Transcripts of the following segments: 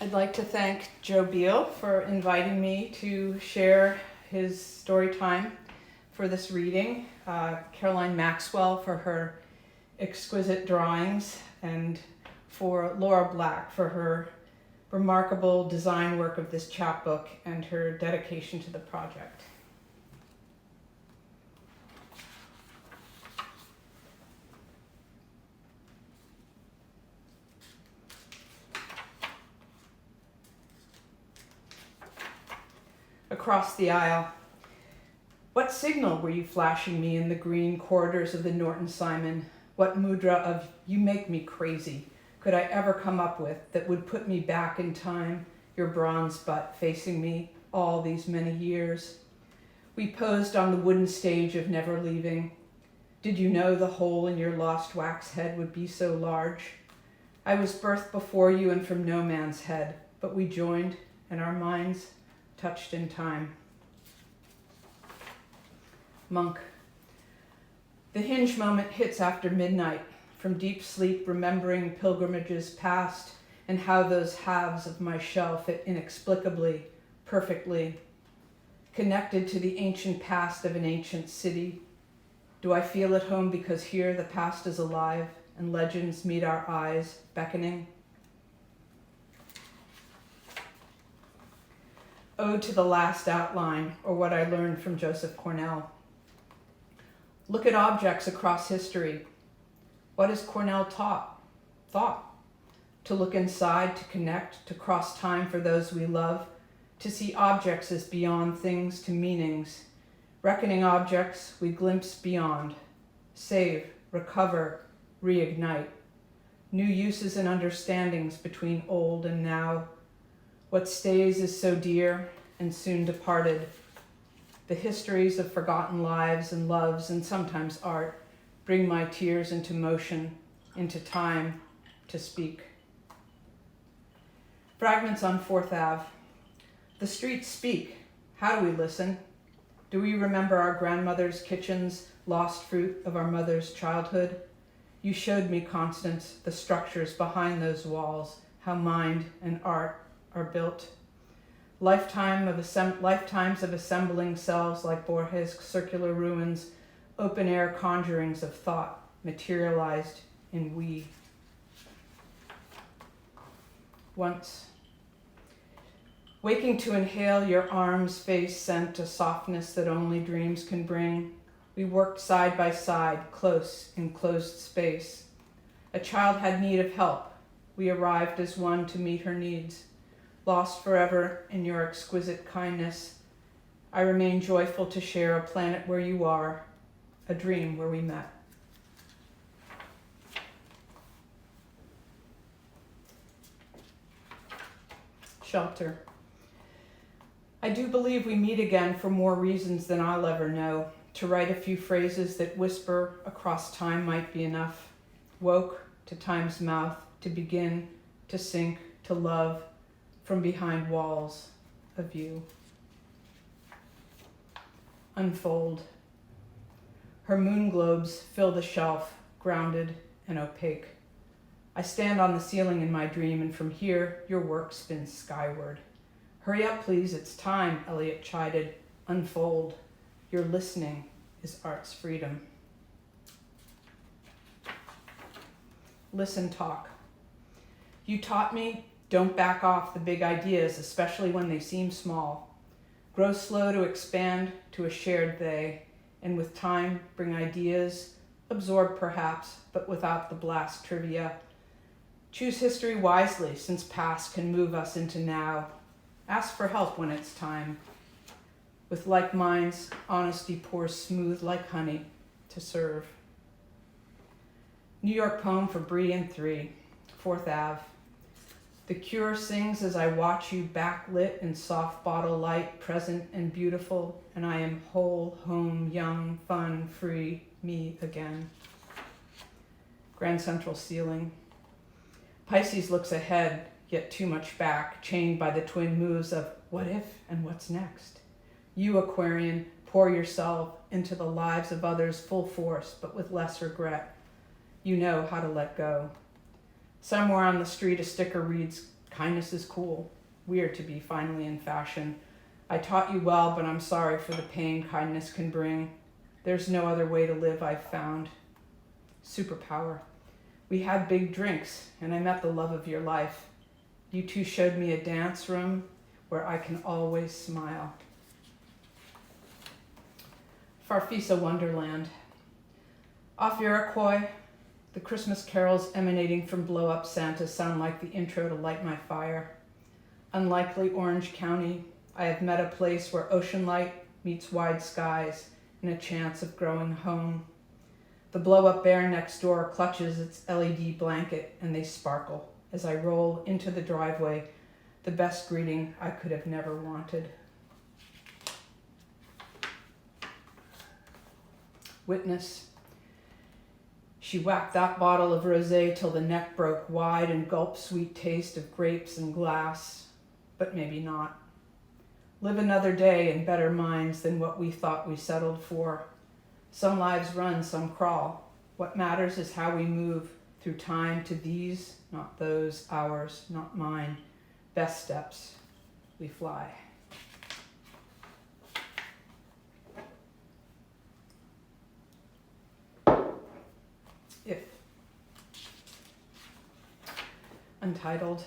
I'd like to thank Joe Beal for inviting me to share his story time for this reading, Caroline Maxwell for her exquisite drawings, and for Laura Black for her remarkable design work of this chapbook and her dedication to the project. Across the aisle. What signal were you flashing me in the green corridors of the Norton Simon? What mudra of "you make me crazy" could I ever come up with that would put me back in time, your bronze butt facing me all these many years? We posed on the wooden stage of never leaving. Did you know the hole in your lost wax head would be so large? I was birthed before you and from no man's head, but we joined, and our minds touched in time. Monk. The hinge moment hits after midnight, from deep sleep remembering pilgrimages past and how those halves of my shell fit inexplicably, perfectly, connected to the ancient past of an ancient city. Do I feel at home because here the past is alive and legends meet our eyes, beckoning? Ode to the Last Outline, or what I learned from Joseph Cornell. Look at objects across history. What has Cornell thought? To look inside, to connect, to cross time for those we love, to see objects as beyond things to meanings. Reckoning objects, we glimpse beyond. Save, recover, reignite. New uses and understandings between old and now. What stays is so dear and soon departed. The histories of forgotten lives and loves and sometimes art bring my tears into motion, into time to speak. Fragments on 4th Ave. The streets speak. How do we listen? Do we remember our grandmother's kitchens, lost fruit of our mother's childhood? You showed me, Constance, the structures behind those walls, how mind and art are built. Lifetimes of assembling selves like Borges' circular ruins, open-air conjurings of thought materialized in we. Once. Waking to inhale your arms' face scent a softness that only dreams can bring, we worked side by side, close in closed space. A child had need of help. We arrived as one to meet her needs. Lost forever in your exquisite kindness, I remain joyful to share a planet where you are, a dream where we met. Shelter. I do believe we meet again for more reasons than I'll ever know. To write a few phrases that whisper across time might be enough. Woke to time's mouth, to begin, to sink, to love, from behind walls of you. Unfold. Her moon globes fill the shelf, grounded and opaque. I stand on the ceiling in my dream, and from here, your work spins skyward. Hurry up, please, it's time, Eliot chided. Unfold. Your listening is art's freedom. Listen, talk. You taught me, don't back off the big ideas, especially when they seem small. Grow slow to expand to a shared they, and with time bring ideas, absorbed perhaps, but without the blast trivia. Choose history wisely, since past can move us into now. Ask for help when it's time. With like minds, honesty pours smooth like honey to serve. New York poem for Bree and 3, 4th Ave. The Cure sings as I watch you backlit in soft bottle light, present and beautiful, and I am whole, home, young, fun, free, me again. Grand Central ceiling. Pisces looks ahead, yet too much back, chained by the twin moves of what if and what's next. You, Aquarian, pour yourself into the lives of others full force, but with less regret. You know how to let go. Somewhere on the street, a sticker reads, Kindness is cool. Weird to be finally in fashion. I taught you well, but I'm sorry for the pain kindness can bring. There's no other way to live, I've found. Superpower. We had big drinks, and I met the love of your life. You two showed me a dance room where I can always smile. Farfisa Wonderland. Off Iroquois, the Christmas carols emanating from blow-up Santa sound like the intro to Light My Fire. Unlikely Orange County, I have met a place where ocean light meets wide skies and a chance of growing home. The blow-up bear next door clutches its LED blanket and they sparkle as I roll into the driveway, the best greeting I could have never wanted. Witness. She whacked that bottle of rosé till the neck broke wide and gulped sweet taste of grapes and glass, but maybe not. Live another day in better minds than what we thought we settled for. Some lives run, some crawl. What matters is how we move through time to these, not those, ours, not mine. Best steps, we fly. If. Untitled.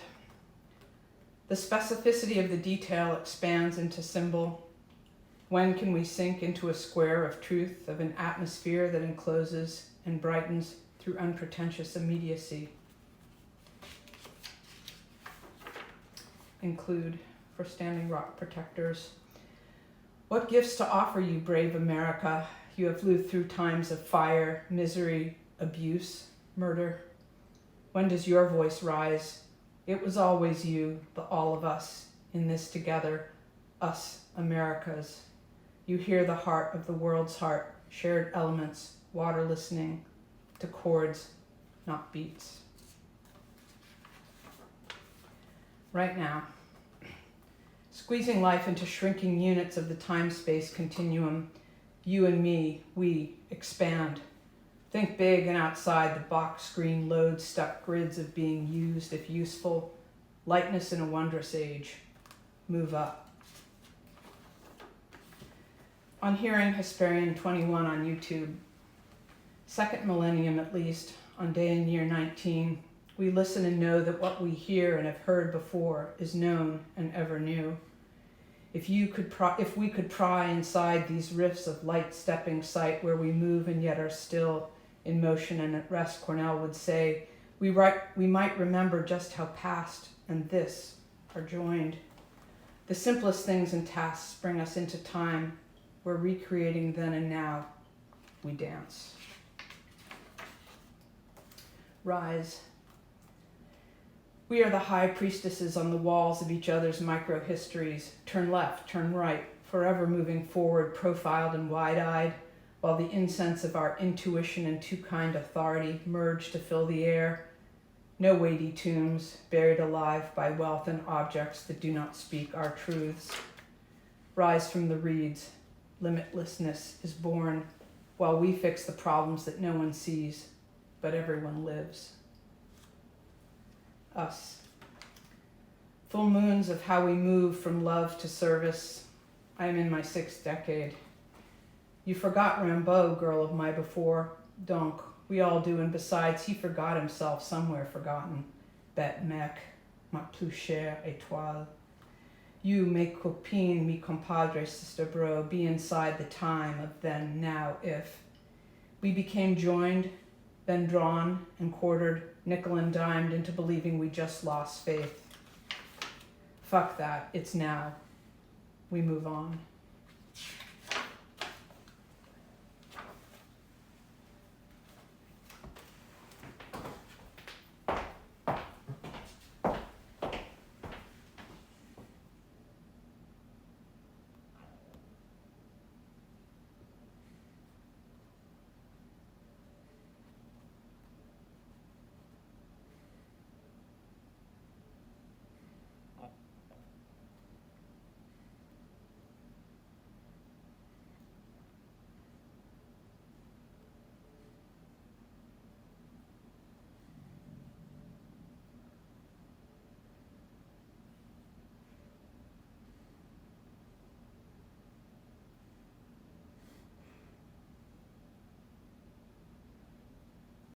The specificity of the detail expands into symbol. When can we sink into a square of truth, of an atmosphere that encloses and brightens through unpretentious immediacy? Include, for Standing Rock Protectors. What gifts to offer you, brave America? You have lived through times of fire, misery, abuse, murder. When does your voice rise? It was always you, the all of us, in this together, us, Americas. You hear the heart of the world's heart, shared elements, water listening to chords, not beats. Right now, squeezing life into shrinking units of the time-space continuum, you and me, we expand. Think big and outside the box screen load stuck grids of being used if useful. Lightness in a wondrous age. Move up. On hearing Hesperian 21 on YouTube, second millennium at least, on day and year 19, we listen and know that what we hear and have heard before is known and ever new. If we could pry inside these rifts of light-stepping sight where we move and yet are still in motion and at rest, Cornell would say, we might remember just how past and this are joined. The simplest things and tasks bring us into time. We're recreating then and now. We dance. Rise. We are the high priestesses on the walls of each other's micro-histories. Turn left, turn right, forever moving forward, profiled and wide-eyed, while the incense of our intuition and too-kind authority merge to fill the air. No weighty tombs, buried alive by wealth and objects that do not speak our truths. Rise from the reeds. Limitlessness is born, while we fix the problems that no one sees, but everyone lives. Us. Full moons of how we move from love to service. I am in my 6th decade. You forgot Rimbaud, girl of my before. Donc, we all do, and besides, he forgot himself somewhere forgotten. Bête mec, ma plus chère étoile. You, mes copines, mi compadre, sister bro, be inside the time of then, now, if. We became joined, then drawn and quartered, nickel and dimed into believing we just lost faith. Fuck that, it's now. We move on.